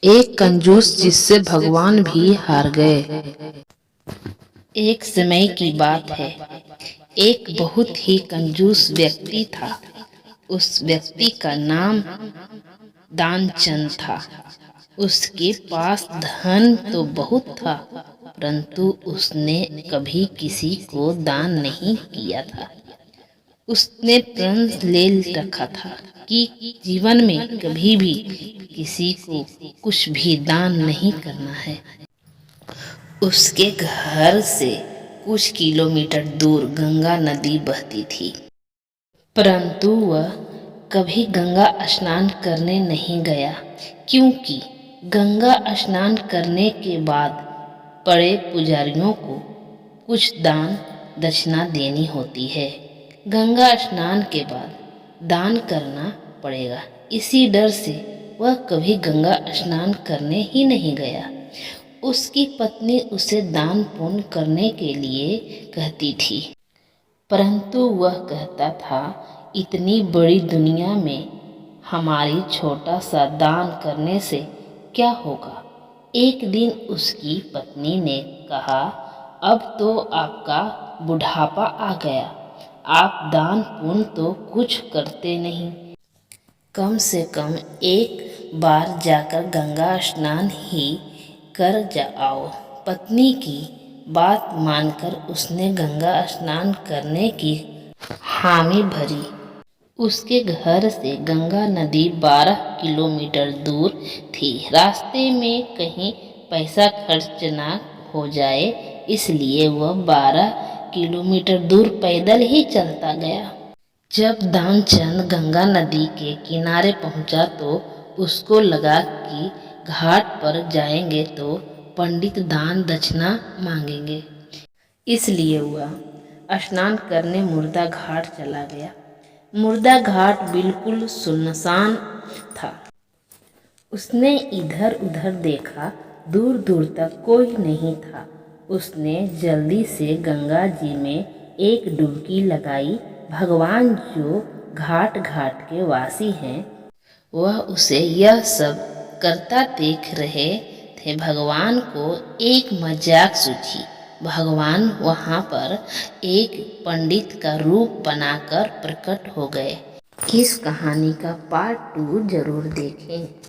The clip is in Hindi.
एक कंजूस जिससे भगवान भी हार गए। एक समय की बात है, एक बहुत ही कंजूस व्यक्ति था। उस व्यक्ति का नाम दानचंद था। उसके पास धन तो बहुत था, परंतु उसने कभी किसी को दान नहीं किया था। उसने प्रण ले रखा था कि जीवन में कभी भी किसी को कुछ भी दान नहीं करना है। उसके घर से कुछ किलोमीटर दूर गंगा नदी बहती थी, परंतु वह कभी गंगा स्नान करने नहीं गया, क्योंकि गंगा स्नान करने के बाद बड़े पुजारियों को कुछ दान दक्षिणा देनी होती है। गंगा स्नान के बाद दान करना पड़ेगा, इसी डर से वह कभी गंगा स्नान करने ही नहीं गया। उसकी पत्नी उसे दान पुण्य करने के लिए कहती थी, परंतु वह कहता था, इतनी बड़ी दुनिया में हमारी छोटा सा दान करने से क्या होगा। एक दिन उसकी पत्नी ने कहा, अब तो आपका बुढ़ापा आ गया, आप दान पुण्य तो कुछ करते नहीं। कम से कम एक बार जाकर गंगा स्नान ही कर आओ। पत्नी की बात मानकर उसने गंगा स्नान करने की हामी भरी। उसके घर से गंगा नदी 12 किलोमीटर दूर थी। रास्ते में कहीं पैसा खर्च ना हो जाए, इसलिए वह 12 किलोमीटर दूर पैदल ही चलता गया। जब दानचंद गंगा नदी के किनारे पहुंचा तो उसको लगा कि घाट पर जाएंगे तो पंडित दान दक्षिणा मांगेंगे, इसलिए वह स्नान करने मुर्दा घाट चला गया। मुर्दा घाट बिल्कुल सुनसान था। उसने इधर उधर देखा, दूर दूर तक कोई नहीं था। उसने जल्दी से गंगा जी में एक डुबकी लगाई। भगवान जो घाट घाट के वासी हैं, वह उसे यह सब करता देख रहे थे। भगवान को एक मजाक सूझी। भगवान वहां पर एक पंडित का रूप बनाकर प्रकट हो गए। इस कहानी का पार्ट 2 जरूर देखें।